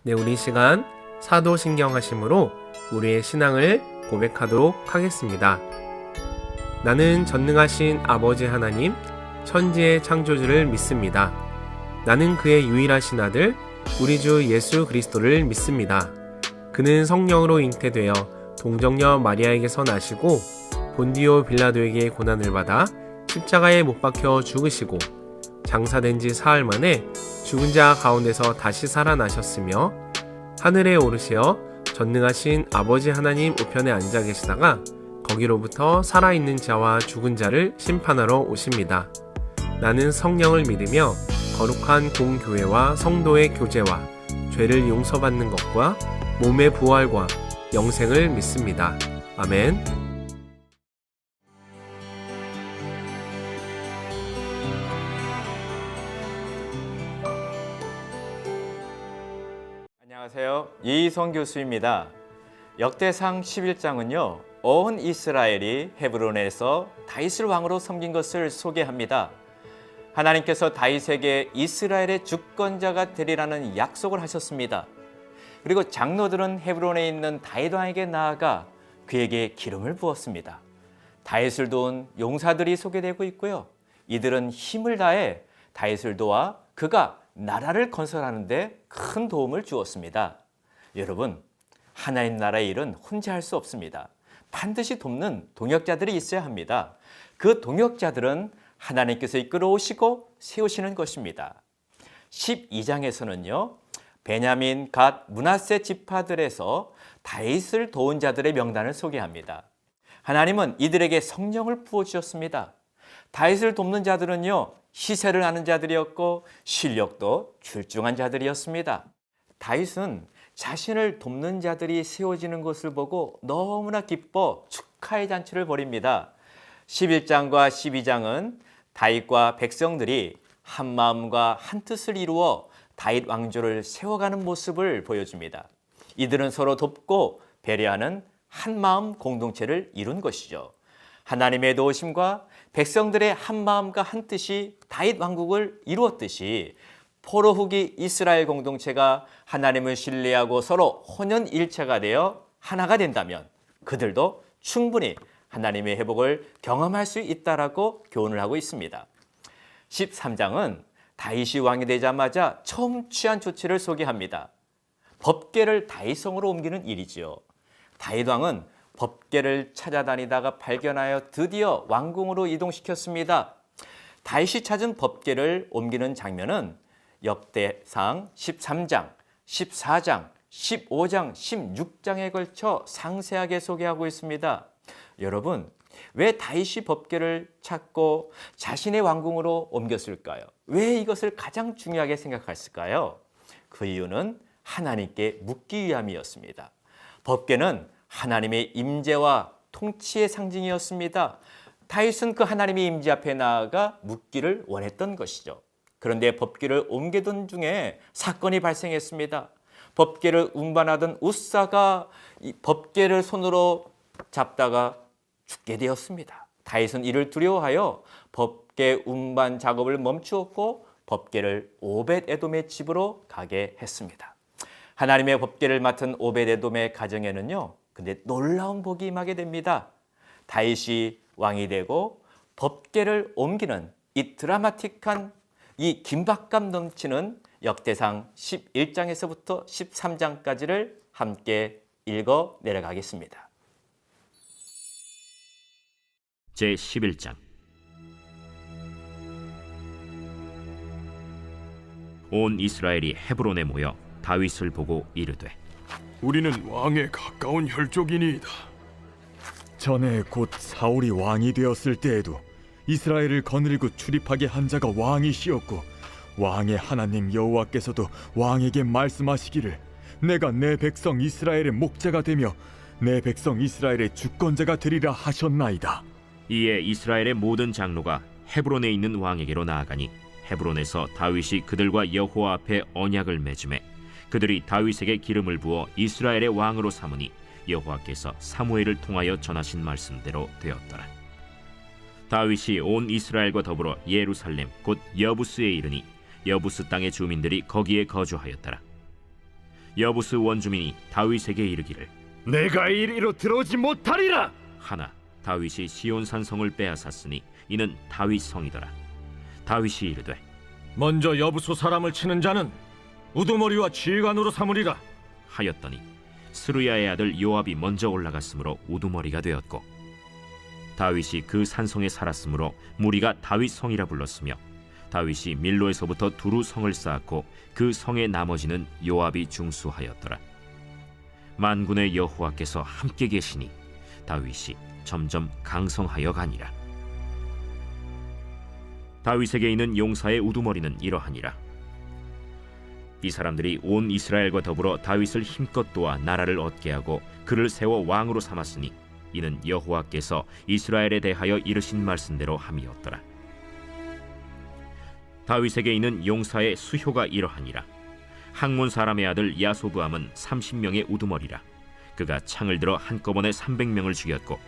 네, 우리 시간 사도신경하심으로 우리의 신앙을 고백하도록 하겠습니다. 나는 전능하신 아버지 하나님, 천지의 창조주를 믿습니다. 나는 그의 유일하신 아들, 우리 주 예수 그리스도를 믿습니다. 그는 성령으로 잉태되어 동정녀 마리아에게서 나시고 본디오 빌라도에게 고난을 받아 십자가에 못 박혀 죽으시고 장사된 지 사흘 만에 죽은 자 가운데서 다시 살아나셨으며 하늘에 오르시어 전능하신 아버지 하나님 우편에 앉아 계시다가 거기로부터 살아있는 자와 죽은 자를 심판하러 오십니다. 나는 성령을 믿으며 거룩한 공교회와 성도의 교제와 죄를 용서받는 것과 몸의 부활과 영생을 믿습니다. 아멘. 안녕하세요. 이희성 교수입니다. 역대상 11장은요, 온 이스라엘이 헤브론에서 다윗을 왕으로 섬긴 것을 소개합니다. 하나님께서 다윗에게 이스라엘의 주권자가 되리라는 약속을 하셨습니다. 그리고 장로들은 헤브론에 있는 다윗 왕에게 나아가 그에게 기름을 부었습니다. 다윗을 도운 용사들이 소개되고 있고요. 이들은 힘을 다해 다윗을 도와 그가 나라를 건설하는 데 큰 도움을 주었습니다. 여러분, 하나님 나라의 일은 혼자 할 수 없습니다. 반드시 돕는 동역자들이 있어야 합니다. 그 동역자들은 하나님께서 이끌어 오시고 세우시는 것입니다. 12장에서는요. 베냐민, 갓, 므낫세 지파들에서 다윗을 도운 자들의 명단을 소개합니다. 하나님은 이들에게 성령을 부어주셨습니다. 다윗을 돕는 자들은요. 시세를 아는 자들이었고 실력도 출중한 자들이었습니다. 다윗은 자신을 돕는 자들이 세워지는 것을 보고 너무나 기뻐 축하의 잔치를 벌입니다. 11장과 12장은 다윗과 백성들이 한 마음과 한 뜻을 이루어 다윗 왕조를 세워가는 모습을 보여줍니다. 이들은 서로 돕고 배려하는 한 마음 공동체를 이룬 것이죠. 하나님의 도우심과 백성들의 한 마음과 한 뜻이 다윗 왕국을 이루었듯이 포로 후기 이스라엘 공동체가 하나님을 신뢰하고 서로 혼연일체가 되어 하나가 된다면 그들도 충분히 하나님의 회복을 경험할 수 있다라고 교훈을 하고 있습니다. 13장은 다윗이 왕이 되자마자 처음 취한 조치를 소개합니다. 법궤를 다윗성으로 옮기는 일이지요. 다윗 왕은 법궤를 찾아다니다가 발견하여 드디어 왕궁으로 이동시켰습니다. 다윗이 찾은 법궤를 옮기는 장면은 역대상 13장, 14장, 15장, 16장에 걸쳐 상세하게 소개하고 있습니다. 여러분, 왜 다윗이 법궤를 찾고 자신의 왕궁으로 옮겼을까요? 왜 이것을 가장 중요하게 생각했을까요? 그 이유는 하나님께 묻기 위함이었습니다. 법궤는 하나님의 임재와 통치의 상징이었습니다. 다윗은 그 하나님의 임재 앞에 나아가 묻기를 원했던 것이죠. 그런데 법궤를 옮기던 중에 사건이 발생했습니다. 법궤를 운반하던 웃사가 이 법궤를 손으로 잡다가 죽게 되었습니다. 다윗은 이를 두려워하여 법궤 운반 작업을 멈추었고 법궤를 오벳에돔의 집으로 가게 했습니다. 하나님의 법궤를 맡은 오벳에돔의 가정에는요. 근데 놀라운 복이 임하게 됩니다. 다윗이 왕이 되고 법궤를 옮기는 이 드라마틱한 이 긴박감 넘치는 역대상 11장에서부터 13장까지를 함께 읽어 내려가겠습니다. 제11장. 온 이스라엘이 헤브론에 모여 다윗을 보고 이르되 우리는 왕에 가까운 혈족이니이다. 전에 곧 사울이 왕이 되었을 때에도 이스라엘을 거느리고 출입하게 한 자가 왕이시었고 왕의 하나님 여호와께서도 왕에게 말씀하시기를 내가 내 백성 이스라엘의 목자가 되며 내 백성 이스라엘의 주권자가 되리라 하셨나이다. 이에 이스라엘의 모든 장로가 헤브론에 있는 왕에게로 나아가니 헤브론에서 다윗이 그들과 여호와 앞에 언약을 맺음에 그들이 다윗에게 기름을 부어 이스라엘의 왕으로 삼으니 여호와께서 사무엘을 통하여 전하신 말씀대로 되었더라. 다윗이 온 이스라엘과 더불어 예루살렘 곧 여부스에 이르니 여부스 땅의 주민들이 거기에 거주하였더라. 여부스 원주민이 다윗에게 이르기를 내가 이리로 들어오지 못하리라. 하나 다윗이 시온 산성을 빼앗았으니 이는 다윗 성이더라. 다윗이 이르되 먼저 여부수 사람을 치는 자는 우두머리와 지휘관으로 삼으리라. 하였더니 스루야의 아들 요압이 먼저 올라갔으므로 우두머리가 되었고 다윗이 그 산성에 살았으므로 무리가 다윗 성이라 불렀으며 다윗이 밀로에서부터 두루 성을 쌓았고 그 성의 나머지는 요압이 중수하였더라. 만군의 여호와께서 함께 계시니 다윗이 점점 강성하여 가니라. 다윗에게 있는 용사의 우두머리는 이러하니라. 이 사람들이 온 이스라엘과 더불어 다윗을 힘껏 도와 나라를 얻게 하고 그를 세워 왕으로 삼았으니 이는 여호와께서 이스라엘에 대하여 이르신 말씀대로 함이었더라. 다윗에게 있는 용사의 수효가 이러하니라. 학몬 사람의 아들 야소부함은 30명의 우두머리라. 그가 창을 들어 한꺼번에 300명을 죽였고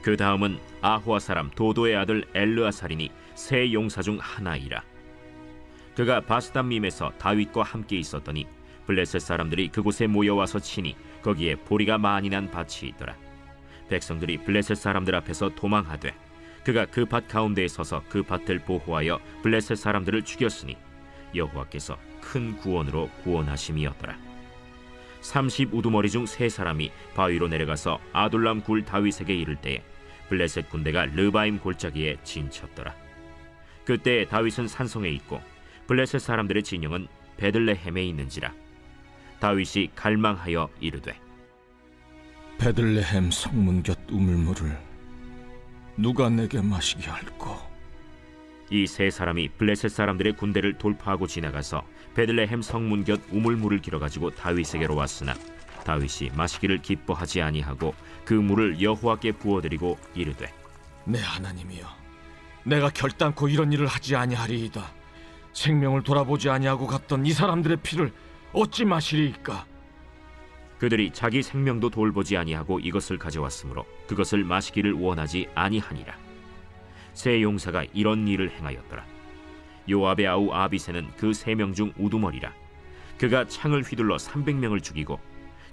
그 다음은 아호아 사람 도도의 아들 엘르아살이니 세 용사 중 하나이라. 그가 바스담밈에서 다윗과 함께 있었더니 블레셋 사람들이 그곳에 모여와서 치니 거기에 보리가 많이 난 밭이 있더라. 백성들이 블레셋 사람들 앞에서 도망하되 그가 그 밭 가운데에 서서 그 밭을 보호하여 블레셋 사람들을 죽였으니 여호와께서 큰 구원으로 구원하심이었더라. 30 우두머리 중 세 사람이 바위로 내려가서 아둘람 굴 다윗에게 이를 때에 블레셋 군대가 르바임 골짜기에 진쳤더라. 그때 다윗은 산성에 있고 블레셋 사람들의 진영은 베들레헴에 있는지라. 다윗이 갈망하여 이르되 베들레헴 성문 곁 우물물을 누가 내게 마시게 할꼬? 이 세 사람이 블레셋 사람들의 군대를 돌파하고 지나가서 베들레헴 성문 곁 우물물을 길어가지고 다윗에게로 왔으나 다윗이 마시기를 기뻐하지 아니하고 그 물을 여호와께 부어드리고 이르되 내 하나님이여, 내가 결단코 이런 일을 하지 아니하리이다. 생명을 돌아보지 아니하고 갔던 이 사람들의 피를 어찌 마시리이까? 그들이 자기 생명도 돌보지 아니하고 이것을 가져왔으므로 그것을 마시기를 원하지 아니하니라. 세 용사가 이런 일을 행하였더라. 요압의 아우 아비새는 그 3명 중 우두머리라. 그가 창을 휘둘러 300명을 죽이고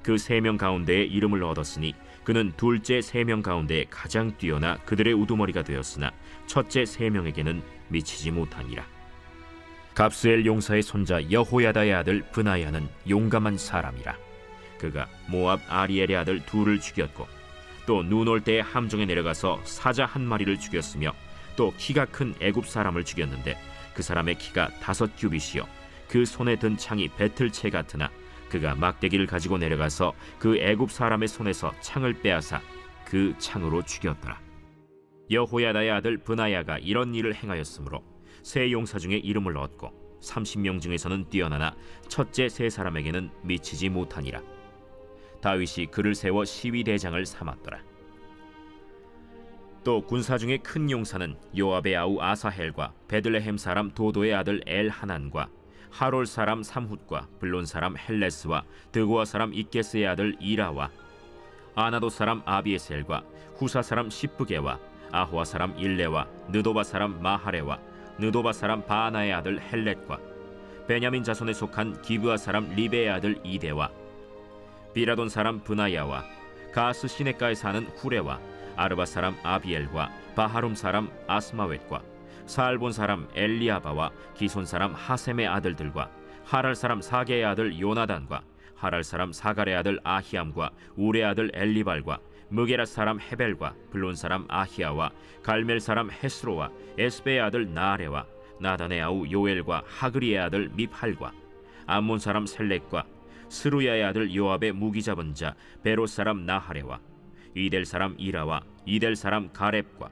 그 3명 가운데에 이름을 얻었으니 그는 둘째 3명 가운데 가장 뛰어나 그들의 우두머리가 되었으나 첫째 3명에게는 미치지 못하니라. 갑스엘 용사의 손자 여호야다의 아들 브나야는 용감한 사람이라. 그가 모압 아리엘의 아들 둘을 죽였고 또 눈 올 때에 함정에 내려가서 사자 한 마리를 죽였으며 또 키가 큰 애굽 사람을 죽였는데 그 사람의 키가 5규빗이요 그 손에 든 창이 배틀채 같으나 그가 막대기를 가지고 내려가서 그 애굽 사람의 손에서 창을 빼앗아 그 창으로 죽였더라. 여호야다의 아들 브나야가 이런 일을 행하였으므로 세 용사 중에 이름을 얻고 30명 중에서는 뛰어나나 첫째 세 사람에게는 미치지 못하니라. 다윗이 그를 세워 시위대장을 삼았더라. 또 군사 중에 큰 용사는 요압의 아우 아사헬과 베들레헴 사람 도도의 아들 엘하난과 하롤 사람 삼훗과 블론 사람 헬레스와 드고아 사람 이게스의 아들 이라와 아나도 사람 아비에셀과 후사 사람 시브게와 아호아 사람 일레와 느도바 사람 마하레와 느도바 사람 바하나의 아들 헬렛과 베냐민 자손에 속한 기브아 사람 리베의 아들 이데와 비라돈 사람 브나야와 가스 시내가에 사는 후레와 아르바 사람 아비엘과 바하룸 사람 아스마웻과 사알본 사람 엘리아바와 기손 사람 하셈의 아들들과 하랄 사람 사게의 아들 요나단과 하랄 사람 사갈의 아들 아히암과 우레 아들 엘리발과 무게라 사람 헤벨과 블론 사람 아히야와 갈멜 사람 헤스로와 에스베의 아들 나아레와 나단의 아우 요엘과 하그리의 아들 미팔과 암몬 사람 셀렉과 스루야의 아들 요압의 무기 잡은 자 베롯 사람 나하레와 이델 사람 이라와 이델 사람 가렙과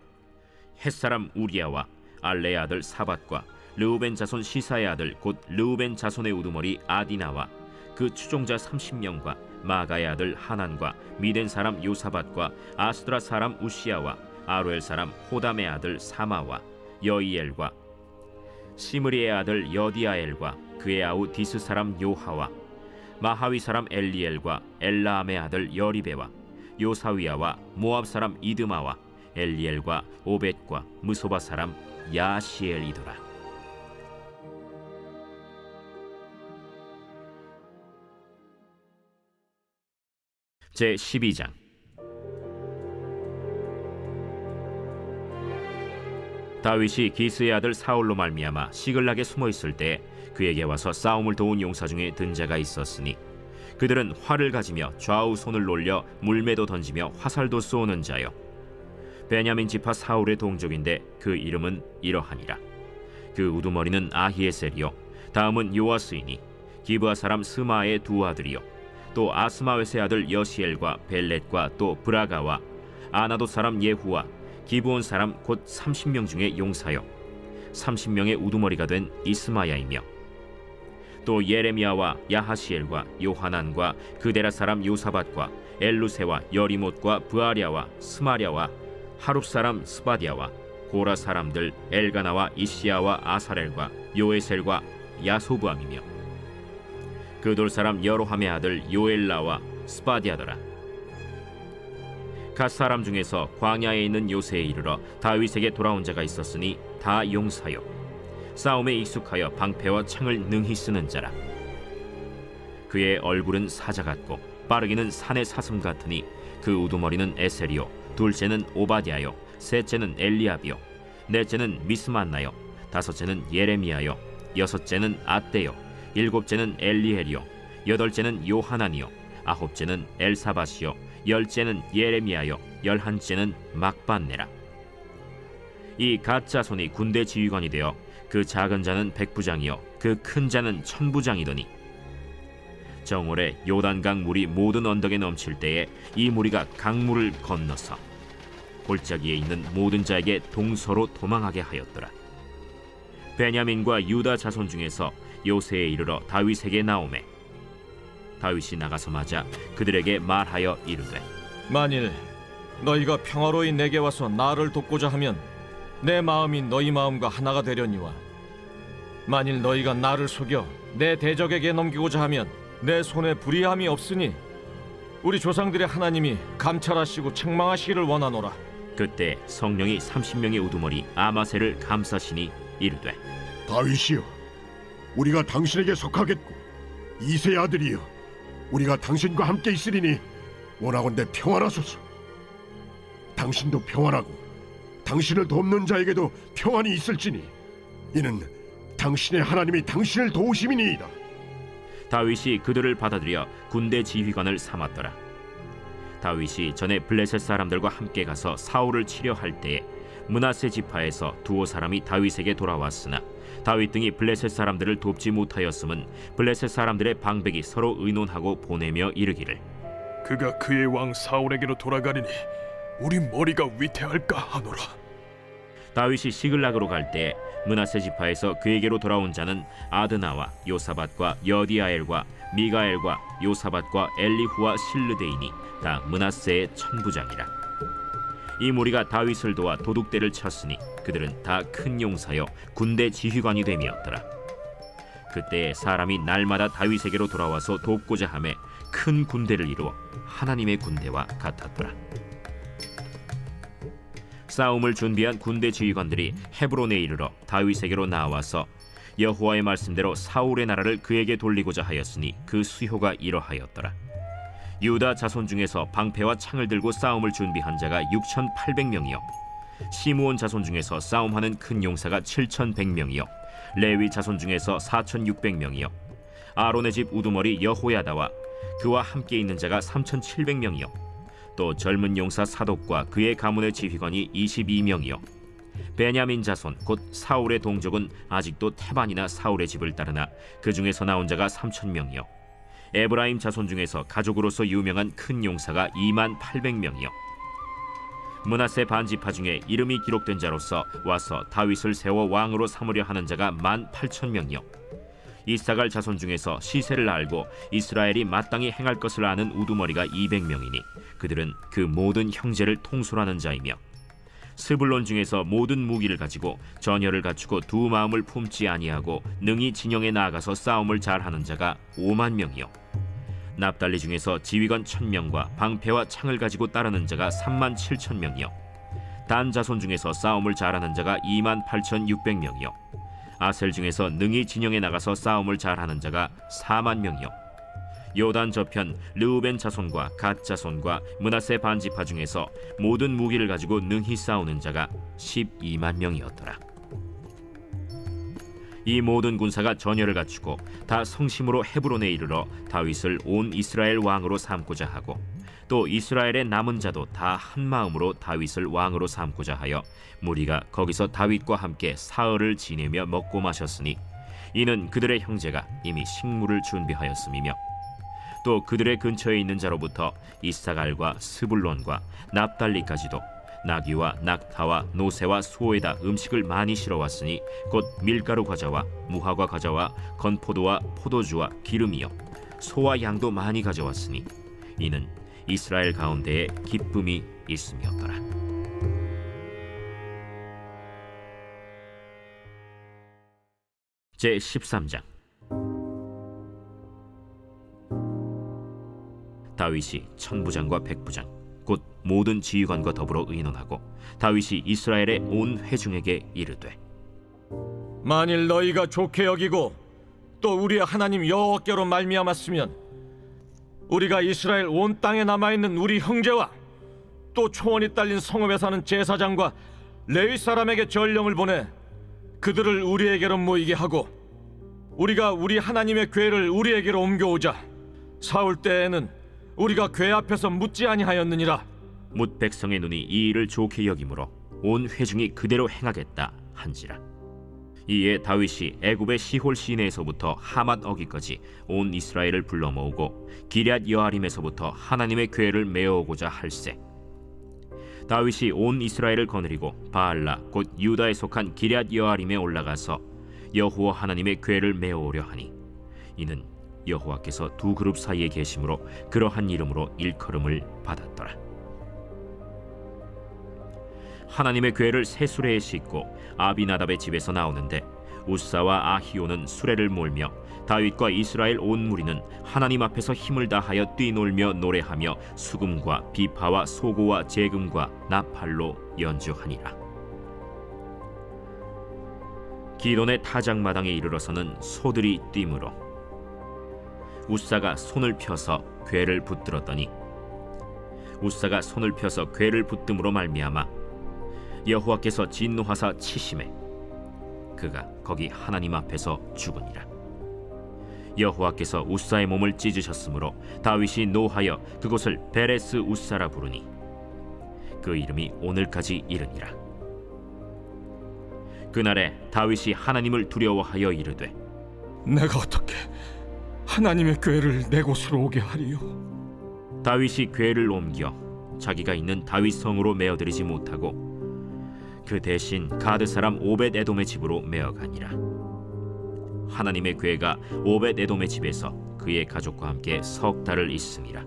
헷 사람 우리야와 알레의 아들 사밧과 르우벤 자손 시사의 아들 곧 르우벤 자손의 우두머리 아디나와 그 추종자 30명과 마가의 아들 하난과 미덴 사람 요사밧과 아스드라 사람 우시야와 아로엘 사람 호담의 아들 사마와 여이엘과 시므리의 아들 여디아엘과 그의 아우 디스 사람 요하와 마하위 사람 엘리엘과 엘라암의 아들 여리베와 요사위야와 모압 사람 이드마와 엘리엘과 오벳과 무소바 사람 야시엘이더라. 제12장. 다윗이 기스의 아들 사울로 말미암아 시글락에 숨어 있을 때 그에게 와서 싸움을 도운 용사 중에 든 자가 있었으니 그들은 활을 가지며 좌우 손을 놀려 물매도 던지며 화살도 쏘는 자요. 베냐민 지파 사울의 동족인데 그 이름은 이러하니라. 그 우두머리는 아히에셀이요, 다음은 요아스이니 기브아 사람 스마의 두 아들이요, 또 아스마웨스의 아들 여시엘과 벨렛과 또 브라가와 아나도 사람 예후와 기브온 사람 곧 30명 중에 용사요, 30명의 우두머리가 된 이스마야이며, 또 예레미야와 야하시엘과 요하난과 그데라 사람 요사밧과 엘루세와 여리못과 브아랴와 스마랴와 하룹 사람 스바디아와 고라 사람들 엘가나와 이시야와 아사렐과 요에셀과 야소부암이며, 그돌 사람 여로함의 아들 요엘라와 스바디아더라. 갓 사람 중에서 광야에 있는 요새에 이르러 다윗에게 돌아온 자가 있었으니 다 용사요, 싸움에 익숙하여 방패와 창을 능히 쓰는 자라. 그의 얼굴은 사자 같고 빠르기는 산의 사슴 같으니 그 우두머리는 에셀이요, 둘째는 오바댜요, 셋째는 엘리압이요, 넷째는 미스만나요, 다섯째는 예레미야요, 여섯째는 앗대요, 일곱째는 엘리엘이요, 여덟째는 요하난이요, 아홉째는 엘사밧이요, 열째는 예레미야요, 열한째는 막반네라. 이 갓 자손이 군대 지휘관이 되어 그 작은 자는 백부장이요 그 큰 자는 천부장이더니, 정월에 요단강 물이 모든 언덕에 넘칠 때에 이 무리가 강물을 건너서 골짜기에 있는 모든 자에게 동서로 도망하게 하였더라. 베냐민과 유다 자손 중에서 요새에 이르러 다윗에게 나오매 다윗이 나가서 맞아 그들에게 말하여 이르되, 만일 너희가 평화로이 내게 와서 나를 돕고자 하면 내 마음이 너희 마음과 하나가 되려니와, 만일 너희가 나를 속여 내 대적에게 넘기고자 하면 내 손에 불의함이 없으니 우리 조상들의 하나님이 감찰하시고 책망하시기를 원하노라. 그때 성령이 30명의 우두머리 아마셀을 감싸시니 이르되, 다윗이여, 우리가 당신에게 속하겠고 이새의 아들이여, 우리가 당신과 함께 있으리니 원하건대 평안하소서. 당신도 평안하고 당신을 돕는 자에게도 평안이 있을지니 이는 당신의 하나님이 당신을 도우심이니이다. 다윗이 그들을 받아들여 군대 지휘관을 삼았더라. 다윗이 전에 블레셋 사람들과 함께 가서 사울을 치려 할 때에 므낫세 지파에서 두어 사람이 다윗에게 돌아왔으나 다윗 등이 블레셋 사람들을 돕지 못하였음은 블레셋 사람들의 방백이 서로 의논하고 보내며 이르기를, 그가 그의 왕 사울에게로 돌아가리니 우리 머리가 위태할까 하노라. 다윗이 시글락으로 갈 때 므낫세 지파에서 그에게로 돌아온 자는 아드나와 요사밧과 여디아엘과 미가엘과 요사밧과 엘리후와 실르데이니 다 므낫세의 천부장이라. 이 무리가 다윗을 도와 도둑대를 쳤으니 그들은 다 큰 용사여 군대 지휘관이 됨이었더라. 그때 사람이 날마다 다윗에게로 돌아와서 돕고자 하매 큰 군대를 이루어 하나님의 군대와 같았더라. 싸움을 준비한 군대 지휘관들이 헤브론에 이르러 다윗에게로 나와서 여호와의 말씀대로 사울의 나라를 그에게 돌리고자 하였으니 그 수효가 이러하였더라. 유다 자손 중에서 방패와 창을 들고 싸움을 준비한 자가 6,800명이요, 시므온 자손 중에서 싸움하는 큰 용사가 7,100명이요, 레위 자손 중에서 4,600명이요, 아론의 집 우두머리 여호야다와 그와 함께 있는 자가 3,700명이요, 또 젊은 용사 사독과 그의 가문의 지휘관이 22명이요, 베냐민 자손 곧 사울의 동족은 아직도 태반이나 사울의 집을 따르나 그 중에서 나온 자가 3,000명이요, 에브라임 자손 중에서 가족으로서 유명한 큰 용사가 28,000명이요, 므낫세 반지파 중에 이름이 기록된 자로서 와서 다윗을 세워 왕으로 삼으려 하는 자가 18,000명이요, 이사갈 자손 중에서 시세를 알고 이스라엘이 마땅히 행할 것을 아는 우두머리가 200명이니 그들은 그 모든 형제를 통솔하는 자이며, 스불론 중에서 모든 무기를 가지고 전열을 갖추고 두 마음을 품지 아니하고 능히 진영에 나아가서 싸움을 잘하는 자가 50,000명이요, 납달리 중에서 지휘관 1,000명과 방패와 창을 가지고 따르는 자가 37,000명이요, 단 자손 중에서 싸움을 잘하는 자가 28,600명이요, 아셀 중에서 능히 진영에 나가서 싸움을 잘하는 자가 40,000명이요, 요단 저편 르우벤 자손과 갓 자손과 므낫세 반지파 중에서 모든 무기를 가지고 능히 싸우는 자가 12만 명이었더라. 이 모든 군사가 전열을 갖추고 다 성심으로 헤브론에 이르러 다윗을 온 이스라엘 왕으로 삼고자 하고, 또 이스라엘의 남은 자도 다 한 마음으로 다윗을 왕으로 삼고자 하여 무리가 거기서 다윗과 함께 사흘을 지내며 먹고 마셨으니, 이는 그들의 형제가 이미 식물을 준비하였음이며, 또 그들의 근처에 있는 자로부터 이사갈과 스불론과 납달리까지도 나귀와 낙타와 노새와 소에다 음식을 많이 실어왔으니, 곧 밀가루 과자와 무화과 과자와 건포도와 포도주와 기름이요 소와 양도 많이 가져왔으니, 이는 이스라엘 가운데에 기쁨이 있음이었더라. 제 13장. 다윗이 천부장과 백부장 곧 모든 지휘관과 더불어 의논하고 다윗이 이스라엘의 온 회중에게 이르되, 만일 너희가 좋게 여기고 또 우리의 하나님 여호와께로 말미암았으면 우리가 이스라엘 온 땅에 남아있는 우리 형제와 또 초원이 딸린 성읍에 사는 제사장과 레위 사람에게 전령을 보내 그들을 우리에게로 모이게 하고, 우리가 우리 하나님의 궤를 우리에게로 옮겨오자. 사울 때에는 우리가 궤 앞에서 묻지 아니하였느니라. 뭇 백성의 눈이 이 일을 좋게 여기므로 온 회중이 그대로 행하겠다 한지라. 이에 다윗이 애굽의 시홀 시내에서부터 하맛 어기까지 온 이스라엘을 불러 모으고 기럇 여아림에서부터 하나님의 궤를 메어오고자 할세. 다윗이 온 이스라엘을 거느리고 바알라 곧 유다에 속한 기럇 여아림에 올라가서 여호와 하나님의 궤를 메어오려 하니, 이는 여호와께서 두 그룹 사이에 계심으로 그러한 이름으로 일컬음을 받았더라. 하나님의 궤를 새 수레에 싣고 아비나답의 집에서 나오는데, 우사와 아히오는 수레를 몰며 다윗과 이스라엘 온 무리는 하나님 앞에서 힘을 다하여 뛰놀며 노래하며 수금과 비파와 소고와 재금과 나팔로 연주하니라. 기돈의 타작마당에 이르러서는 소들이 뛰므로 우사가 손을 펴서 궤를 붙들었더니, 우사가 손을 펴서 궤를 붙듦으로 말미암아 여호와께서 진노하사 치심에 그가 거기 하나님 앞에서 죽으니라. 여호와께서 우사의 몸을 찢으셨으므로 다윗이 노하여 그곳을 베레스 우사라 부르니, 그 이름이 오늘까지 이르니라. 그날에 다윗이 하나님을 두려워하여 이르되, 내가 어떻게 하나님의 궤를 내 곳으로 오게 하리요? 다윗이 궤를 옮겨 자기가 있는 다윗 성으로 메어들이지 못하고 그 대신 가드 사람 오벳 에돔의 집으로 메어가니라. 하나님의 궤가 오벳 에돔의 집에서 그의 가족과 함께 석 달을 있음이라.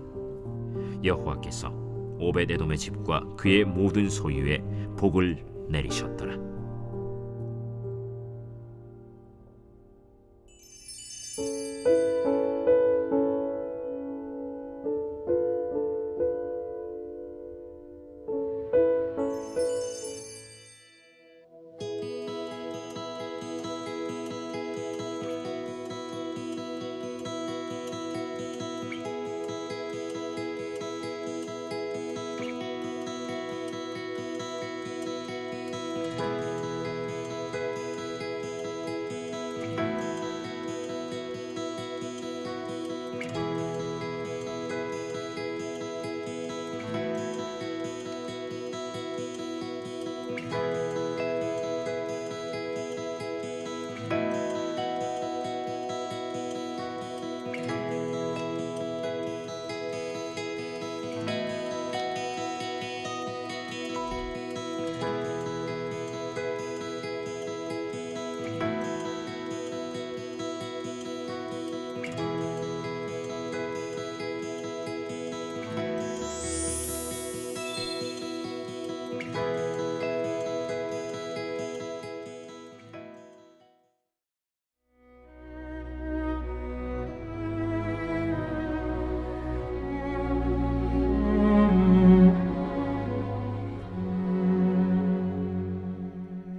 여호와께서 오벳 에돔의 집과 그의 모든 소유에 복을 내리셨더라.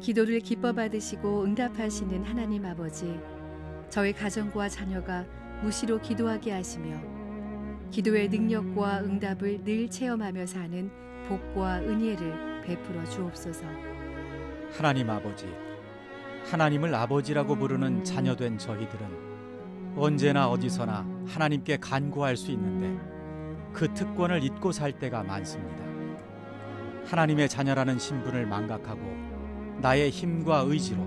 기도를 기뻐 받으시고 응답하시는 하나님 아버지, 저희 가정과 자녀가 무시로 기도하게 하시며 기도의 능력과 응답을 늘 체험하며 사는 복과 은혜를 베풀어 주옵소서. 하나님 아버지, 하나님을 아버지라고 부르는 자녀된 저희들은 언제나 어디서나 하나님께 간구할 수 있는데 그 특권을 잊고 살 때가 많습니다. 하나님의 자녀라는 신분을 망각하고 나의 힘과 의지로,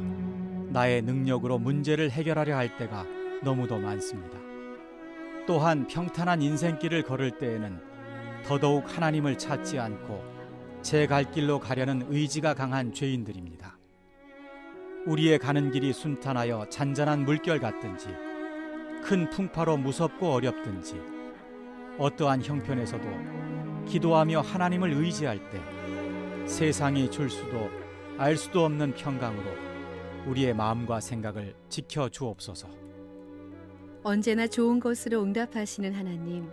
나의 능력으로 문제를 해결하려 할 때가 너무도 많습니다. 또한 평탄한 인생길을 걸을 때에는 더더욱 하나님을 찾지 않고 제 갈 길로 가려는 의지가 강한 죄인들입니다. 우리의 가는 길이 순탄하여 잔잔한 물결 같든지 큰 풍파로 무섭고 어렵든지 어떠한 형편에서도 기도하며 하나님을 의지할 때 세상이 줄 수도 알 수도 없는 평강으로 우리의 마음과 생각을 지켜 주옵소서. 언제나 좋은 것으로 응답하시는 하나님,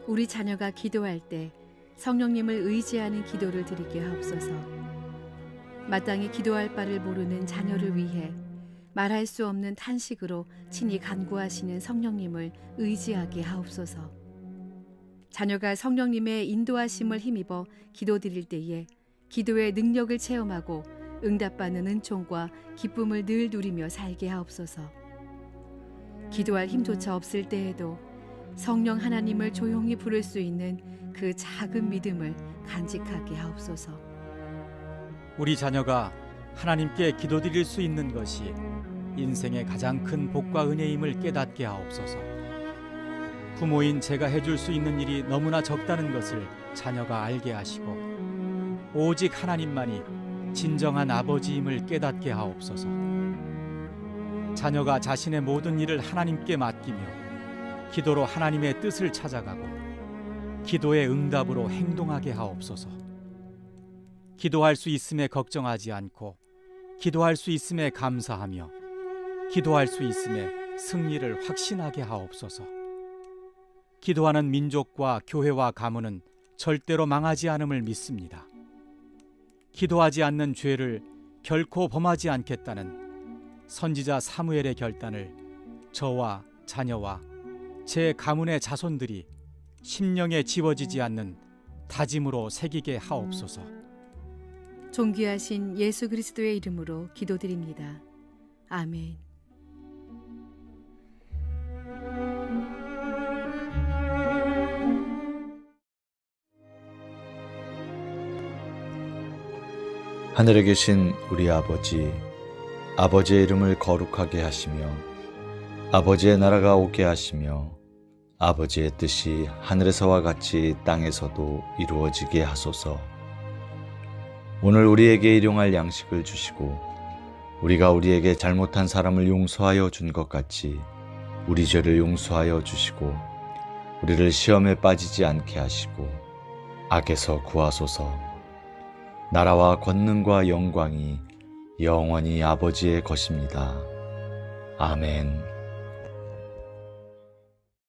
우리 자녀가 기도할 때 성령님을 의지하는 기도를 드리게 하옵소서. 마땅히 기도할 바를 모르는 자녀를 위해 말할 수 없는 탄식으로 친히 간구하시는 성령님을 의지하게 하옵소서. 자녀가 성령님의 인도하심을 힘입어 기도드릴 때에 기도의 능력을 체험하고 응답받는 은총과 기쁨을 늘 누리며 살게 하옵소서. 기도할 힘조차 없을 때에도 성령 하나님을 조용히 부를 수 있는 그 작은 믿음을 간직하게 하옵소서. 우리 자녀가 하나님께 기도드릴 수 있는 것이 인생의 가장 큰 복과 은혜임을 깨닫게 하옵소서. 부모인 제가 해줄 수 있는 일이 너무나 적다는 것을 자녀가 알게 하시고 오직 하나님만이 진정한 아버지임을 깨닫게 하옵소서. 자녀가 자신의 모든 일을 하나님께 맡기며 기도로 하나님의 뜻을 찾아가고 기도의 응답으로 행동하게 하옵소서. 기도할 수 있음에 걱정하지 않고 기도할 수 있음에 감사하며 기도할 수 있음에 승리를 확신하게 하옵소서. 기도하는 민족과 교회와 가문은 절대로 망하지 않음을 믿습니다. 기도하지 않는 죄를 결코 범하지 않겠다는 선지자 사무엘의 결단을 저와 자녀와 제 가문의 자손들이 심령에 지워지지 않는 다짐으로 새기게 하옵소서. 존귀하신 예수 그리스도의 이름으로 기도드립니다. 아멘. 하늘에 계신 우리 아버지, 아버지의 이름을 거룩하게 하시며 아버지의 나라가 오게 하시며 아버지의 뜻이 하늘에서와 같이 땅에서도 이루어지게 하소서. 오늘 우리에게 일용할 양식을 주시고 우리가 우리에게 잘못한 사람을 용서하여 준 것 같이 우리 죄를 용서하여 주시고 우리를 시험에 빠지지 않게 하시고 악에서 구하소서. 나라와 권능과 영광이 영원히 아버지의 것입니다. 아멘.